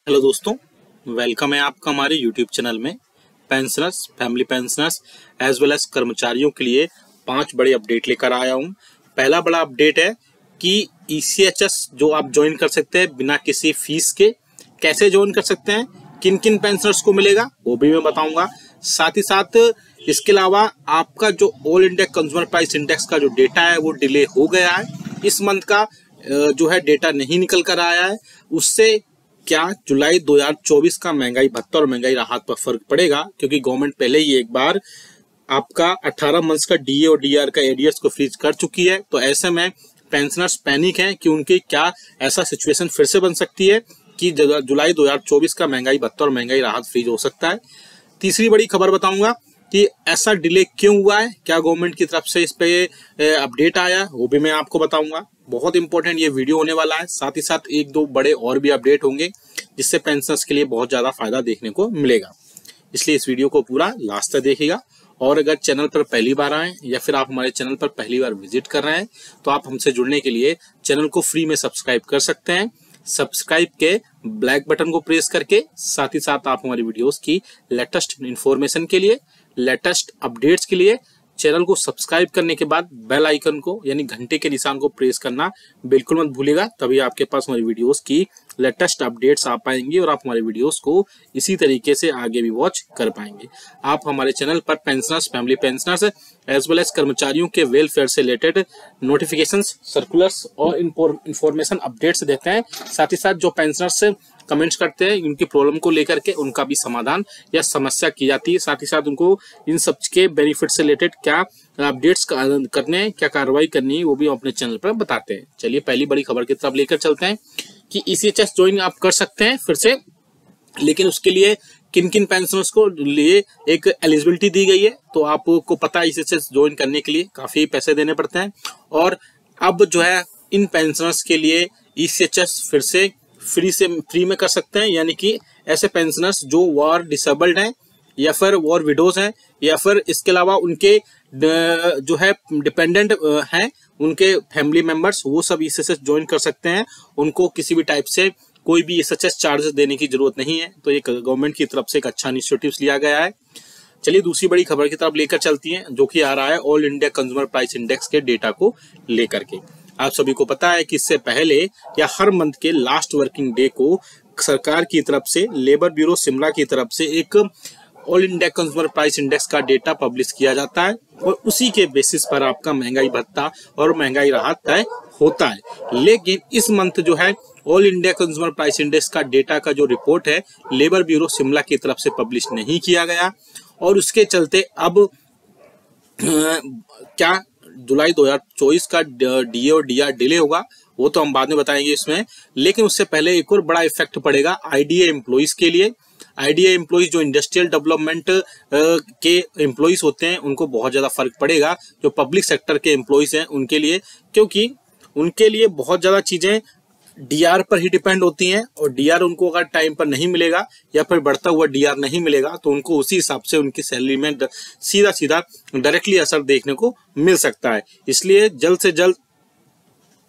Hello दोस्तों, welcome है आपका हमारे यूट्यूब चैनल में। Pensioners, family pensioners as well as कर्मचारियों के लिए 5 बड़े अपडेट लेकर आया हूं। पहला बड़ा अपडेट है कि ECHS जो आप ज्वाइन कर सकते हैं बिना किसी फीस के। कैसे ज्वाइन कर सकते हैं, किन किन पेंशनर्स को मिलेगा वो भी मैं बताऊंगा। साथ ही साथ इसके अलावा आपका जो all India consumer price index का जो डेटा है वो डिले हो गया है। इस मंथ का जो है डेटा नहीं निकल कर आया है। उससे क्या जुलाई 2024 का महंगाई भत्ता और महंगाई राहत पर फर्क पड़ेगा, क्योंकि गवर्नमेंट पहले ही एक बार आपका 18 मंथ्स का DA और DR का एरियर्स को फ्रीज कर चुकी है। तो ऐसे में पेंशनर्स पैनिक हैं कि उनकी क्या ऐसा सिचुएशन फिर से बन सकती है कि जुलाई 2024 का महंगाई भत्ता और महंगाई राहत फ्रीज हो सकता है। तीसरी बड़ी खबर बताऊंगा कि ऐसा डिले क्यों हुआ है, क्या गवर्नमेंट की तरफ से इस पे अपडेट आया, वो भी मैं आपको बताऊंगा। बहुत इंपॉर्टेंट ये वीडियो होने वाला है। साथ ही साथ एक दो बड़े और भी अपडेट होंगे जिससे पेंशनर्स के लिए बहुत ज्यादा फायदा देखने को मिलेगा। इसलिए इस वीडियो को पूरा लास्ट तक देखिएगा। और अगर चैनल पर पहली बार आए या फिर आप हमारे चैनल पर पहली बार विजिट कर रहे हैं तो आप हमसे जुड़ने के लिए चैनल को फ्री में सब्सक्राइब कर सकते हैं। सब्सक्राइब के ब्लैक बटन को प्रेस करके साथ ही साथ आप हमारी वीडियोस की लेटेस्ट इंफॉर्मेशन के लिए, लेटेस्ट अपडेट्स के लिए चैनल को सब्सक्राइब करने के बाद बेल आइकन को यानी घंटे के निशान को प्रेस करना बिल्कुल मत भूलिएगा। तभी आपके पास हमारी वीडियोस की लेटेस्ट अपडेट्स आ पाएंगी और आप हमारे वीडियोस को इसी तरीके से आगे भी वॉच कर पाएंगे। आप हमारे चैनल पर pensioners, family pensioners as well as कर्मचारियों के वेलफेयर से रिलेटेड नोटिफिकेशंस, सर्कुलर्स और इंफॉर्मेशन अपडेट्स देते हैं। साथ ही साथ जो पेंशनर्स कमेंट्स करते हैं उनकी प्रॉब्लम को लेकर के उनका भी समाधान या समस्या की जाती है। साथ ही साथ उनको इन सब के बेनिफिट से रिलेटेड क्या अपडेट्स करने हैं, क्या कार्रवाई करनी है, वो भी अपने चैनल पर बताते हैं। चलिए पहली बड़ी खबर की तरफ लेकर चलते हैं कि ECHS ज्वाइन आप कर सकते हैं फिर से, लेकिन उसके लिए किन किन पेंशनर्स को लिए एक एलिजिबिलिटी दी गई है। तो आपको पता है ECHS ज्वाइन करने के लिए काफी पैसे देने पड़ते हैं और अब जो है इन पेंशनर्स के लिए ECHS फिर से फ्री में कर सकते हैं। यानी कि ऐसे पेंशनर्स जो वॉर डिसेबल्ड हैं या फिर वॉर विडोज हैं या फिर इसके अलावा उनके जो है डिपेंडेंट हैं, उनके फैमिली मेंबर्स, वो सब ECHS ज्वाइन कर सकते हैं। उनको किसी भी टाइप से कोई भी ECHS चार्जेस देने की जरूरत नहीं है। तो ये गवर्नमेंट की तरफ से एक अच्छा इनिशिएटिव लिया गया है। चलिए दूसरी बड़ी खबर की तरफ लेकर चलती हैं, जो कि आ रहा है all India consumer price index के डेटा को लेकर के। आप सभी को पता है कि इससे पहले या हर मंथ के लास्ट वर्किंग डे को सरकार की तरफ से, लेबर ब्यूरो शिमला की तरफ से एक all India consumer price index का डेटा पब्लिश किया जाता है और उसी के बेसिस पर आपका महंगाई भत्ता और महंगाई राहत तय होता है। लेकिन इस मंथ जो है all India consumer price index का डेटा का जो रिपोर्ट है लेबर ब्यूरो शिमला की तरफ से पब्लिश नहीं किया गया और उसके चलते अब क्या जुलाई 2024 का DA और DR डिले होगा वो तो हम बाद में बताएंगे इसमें। लेकिन उससे पहले एक और बड़ा इफेक्ट पड़ेगा IDA एम्प्लॉइज के लिए। IDA एम्प्लॉइज जो इंडस्ट्रियल डेवलपमेंट के एम्प्लॉइज होते हैं उनको बहुत ज्यादा फर्क पड़ेगा। जो पब्लिक सेक्टर के एम्प्लॉइज हैं उनके लिए, क्योंकि उनके लिए बहुत ज्यादा चीजें DR पर ही डिपेंड होती हैं और DR उनको अगर टाइम पर नहीं मिलेगा या फिर बढ़ता हुआ DR नहीं मिलेगा तो उनको उसी हिसाब से उनकी सैलरी में सीधा सीधा डायरेक्टली असर देखने को मिल सकता है। इसलिए जल्द से जल्द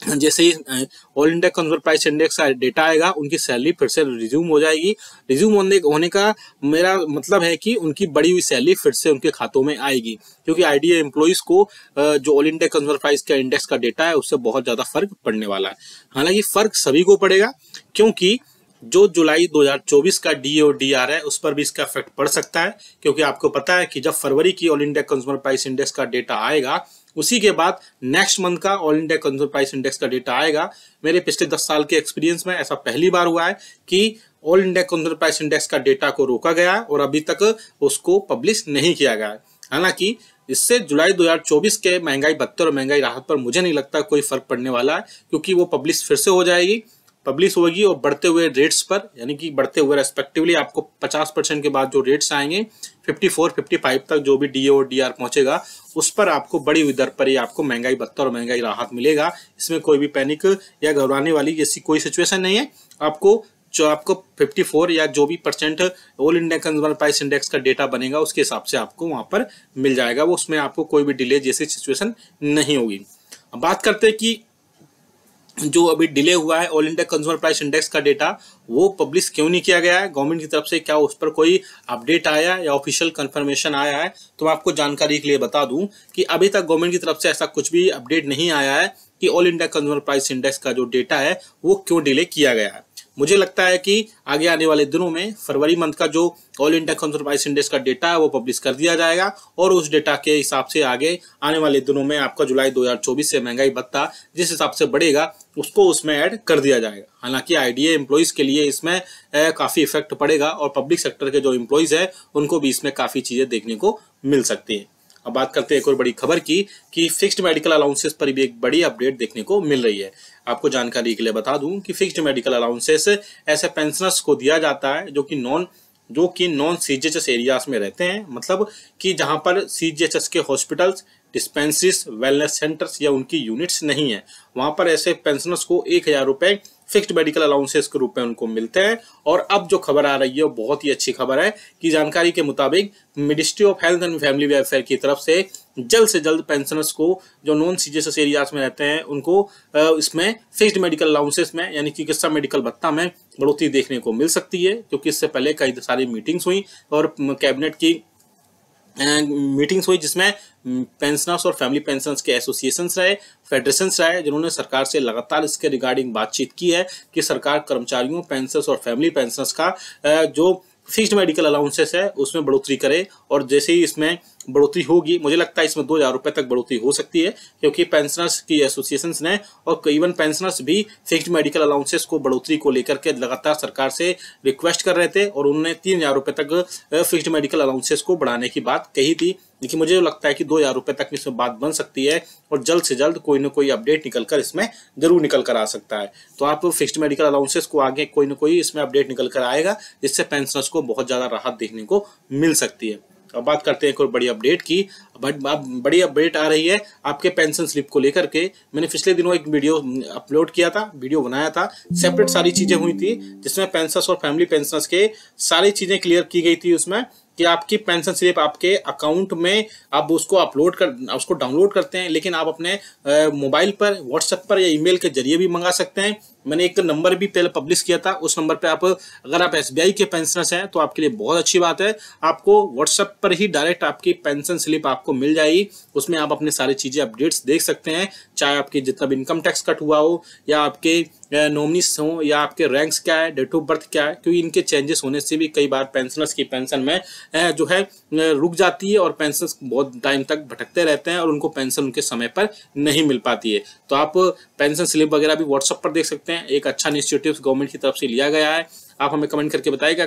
जैसे ही all India consumer price index का डेटा आएगा उनकी सैलरी फिर से रिज्यूम हो जाएगी। रिज्यूम होने का मेरा मतलब है कि उनकी बढ़ी हुई सैलरी फिर से उनके खातों में आएगी, क्योंकि IDA एम्प्लॉइज को जो ऑल इंडिया कंज्यूमर प्राइस का इंडेक्स का डेटा है उससे बहुत ज्यादा फर्क पड़ने वाला है। हालांकि फर्क सभी को पड़ेगा, क्योंकि जो जुलाई 2024 का DA और DR है उस पर भी इसका इफेक्ट पड़ सकता है। क्योंकि आपको पता है कि जब फरवरी की all India consumer price index का डेटा आएगा उसी के बाद नेक्स्ट मंथ का all India consumer price index का डेटा आएगा। मेरे पिछले 10 साल के एक्सपीरियंस में ऐसा पहली बार हुआ है कि all India consumer price index का डेटा को रोका गया और अभी तक उसको पब्लिश नहीं किया गया है। हालांकि इससे जुलाई 2024 के महंगाई भत्ते और महंगाई राहत पर मुझे नहीं लगता कोई फर्क पड़ने वाला है, क्योंकि वो पब्लिश फिर से हो जाएगी, पब्लिश होगी और बढ़ते हुए रेट्स पर, यानी कि बढ़ते हुए रेस्पेक्टिवली आपको 50% के बाद जो रेट्स आएंगे 54-55 तक जो भी DA और DR पहुंचेगा उस पर आपको बड़ी हुई दर पर ही आपको महंगाई भत्ता और महंगाई राहत मिलेगा। इसमें कोई भी पैनिक या घबराने वाली जैसी कोई सिचुएशन नहीं है। आपको 54 या जो भी percent all India consumer price index का डेटा बनेगा उसके हिसाब से आपको वहां पर मिल जाएगा। वो उसमें आपको कोई भी डिले जैसी सिचुएशन नहीं होगी। अब बात करते हैं कि जो अभी डिले हुआ है all India consumer price index का डेटा, वो पब्लिश क्यों नहीं किया गया है गवर्नमेंट की तरफ से? क्या उस पर कोई अपडेट आया या ऑफिशियल कंफर्मेशन आया है? तो मैं आपको जानकारी के लिए बता दूं कि अभी तक गवर्नमेंट की तरफ से ऐसा कुछ भी अपडेट नहीं आया है कि all India consumer price index का जो डेटा है वो क्यों डिले किया गया है। मुझे लगता है कि आगे आने वाले दिनों में फरवरी मंथ का जो all India consumer price index का डेटा है वो पब्लिश कर दिया जाएगा और उस डेटा के हिसाब से आगे आने वाले दिनों में आपका जुलाई 2024 से महंगाई भत्ता जिस हिसाब से बढ़ेगा उसको उसमें ऐड कर दिया जाएगा। हालांकि आईडीए एम्प्लॉइज के लिए इसमें काफी इफेक्ट पड़ेगा और पब्लिक सेक्टर के जो एम्प्लॉइज है उनको भी इसमें काफी चीजें देखने को मिल सकती है। अब बात करते हैं एक और बड़ी खबर की कि फिक्स्ड मेडिकल अलाउंसेस पर भी एक बड़ी अपडेट देखने को मिल रही है। आपको जानकारी के लिए बता दूं कि फिक्स्ड मेडिकल अलाउंसेस ऐसे पेंशनर्स को दिया जाता है जो कि नॉन सीजीएचएस एरियाज में रहते हैं, मतलब कि जहां पर सीजीएचएस के हॉस्पिटल्स, डिस्पेंसरीज, वेलनेस सेंटर्स या उनकी यूनिट्स नहीं है, वहां पर ऐसे पेंशनर्स को 1000 रुपए फिक्स्ड मेडिकल अलाउंसेस के रूप में उनको मिलते हैं। और अब जो खबर आ रही है वो बहुत ही अच्छी खबर है कि जानकारी के मुताबिक ministry of health and family welfare की तरफ से जल्द पेंशनर्स को जो नॉन सीजीएचएस एरियाज में रहते हैं उनको इसमें फिक्स्ड मेडिकल अलाउंसेस में यानी चिकित्सा मेडिकल भत्ता में बढ़ोतरी देखने को मिल सकती है, क्योंकि इससे पहले कई सारी मीटिंग्स हुई और कैबिनेट की मीटिंग्स हुई जिसमें पेंशनर्स और फैमिली पेंशनर्स के एसोसिएशंस रहे, फेडरेशंस रहे, जिन्होंने सरकार से लगातार इसके रिगार्डिंग बातचीत की है कि सरकार कर्मचारियों, पेंशनर्स और फैमिली पेंशनर्स का जो फिक्स्ड मेडिकल अलाउंसेस है उसमें बढ़ोतरी करे। और जैसे ही इसमें बढ़ोतरी होगी, मुझे लगता है इसमें 2000 रुपए तक बढ़ोतरी हो सकती है, क्योंकि पेंशनर्स की एसोसिएशंस ने और इवन पेंशनर्स भी फिक्स्ड मेडिकल अलाउंसेस को बढ़ोतरी को लेकर के लगातार सरकार से रिक्वेस्ट कर रहे थे और उन्होंने 3000 रुपए तक फिक्स्ड मेडिकल अलाउंसेस को बढ़ाने की बात कही थी। लेकिन मुझे लगता है कि 2000 रुपए तक इसमें बात बन सकती है और जल्द से जल्द कोई ना कोई अपडेट निकल कर इसमें जरूर निकल कर आ सकता है। तो आप फिक्स्ड मेडिकल अलाउंसेस को आगे कोई ना कोई इसमें अपडेट निकल कर आएगा, जिससे पेंशनर्स को बहुत ज्यादा राहत देखने को मिल सकती है। अब बात करते हैं एक और बड़ी अपडेट की। बड़ी अपडेट आ रही है आपके पेंशन स्लिप को लेकर के। मैंने पिछले दिनों एक वीडियो अपलोड किया था, वीडियो बनाया था, सेपरेट सारी चीजें हुई थी जिसमें पेंशनर्स और फैमिली पेंशनर्स के सारी चीजें क्लियर की गई थी उसमें कि आपकी पेंशन स्लिप आपके अकाउंट में आप उसको डाउनलोड करते हैं, लेकिन आप अपने मोबाइल पर, व्हाट्सएप पर या ईमेल के जरिए भी मंगा सकते हैं। मैंने एक नंबर भी पहले पब्लिश किया था, उस नंबर पे अगर आप एसबीआई के पेंशनर्स हैं तो आपके लिए बहुत अच्छी बात है। आपको व्हाट्सएप पर ही डायरेक्ट आपकी पेंशन स्लिप आपको मिल जाएगी। उसमें आप अपने सारी चीजें अपडेट्स देख सकते हैं, चाहे आपके जितना भी इनकम टैक्स कट हुआ हो या आपके नॉमिनीज हो या आपके रैंक्स क्या है, डेट ऑफ बर्थ क्या है, क्योंकि इनके चेंजेस होने से भी कई बार पेंशनर्स की पेंशन में जो है रुक जाती है और पेंशनर्स बहुत टाइम तक भटकते रहते हैं और उनको पेंशन उनके समय पर नहीं मिल पाती है। तो आप पेंशन स्लिप वगैरह भी व्हाट्सएप पर देख सकते हैं। एक अच्छा इनिशिएटिव गवर्नमेंट की तरफ से लिया गया है। आप हमें कमेंट करके बताइएगा।